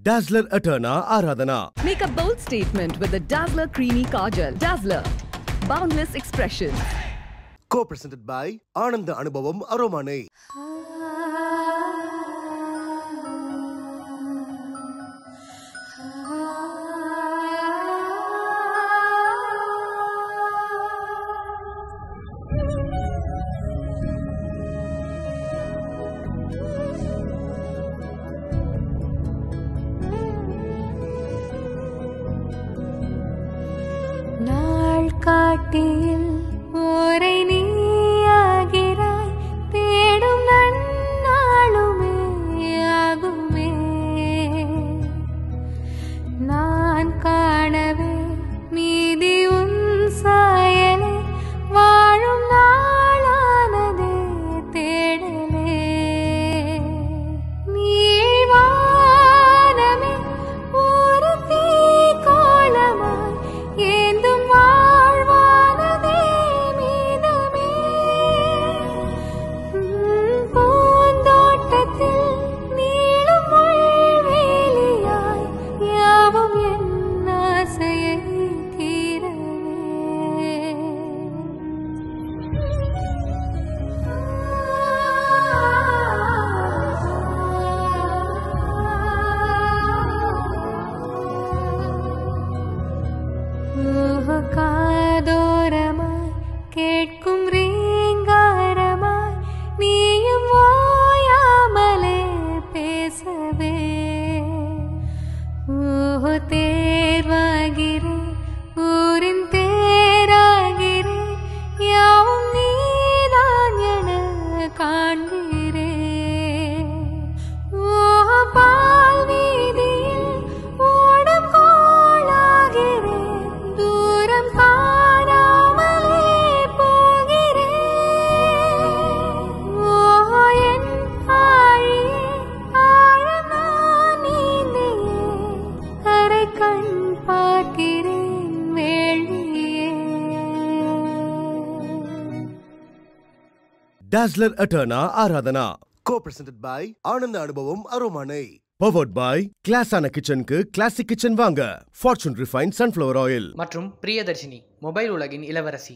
Dazzler Eterna Aradhana. Make a bold statement with the Dazzler Creamy Kajal. Dazzler, boundless expressions. Co-presented by Ananda Anubhavam Aromane. காட்டில் ஓரை நீயாகிறாய் தேடும் நன்னாளுமே ஆகுமே நான் காணவே மீதி உன் சாயலே வாழும் நாளானதே தேடலே நீவானமே ஒரு தீ கோலமாய் ஏந்தும் காதோரமாய் கேட்கும் ரீங்காரமாய் நீயும் ஓயாமலே பேசவே ஓஹோ தேர்வாகிறேன் ஊரின் தேராகிறேன் யாவும் நீதான் என காண்கிறேன் ஓஹோ பால் வீதியில் ஓடும் கோளாகிறேன் தூரம் காணாமலே போகிறேன் ஓஹோ என் ஆழியே ஆழம் நான் நீந்தியே அரை கண் பார்க்கிறேன் வேள்வியே. Dazzler Eterna Aradhana. Co-presented by Ananda Anubhavam Aromane. Powered by Classana Kitchen ku Classic Kitchen வாங்க. Fortune Refined Sunflower Oil. மற்றும் பிரியதர்ஷினி மொபைல் உலகின் இளவரசி.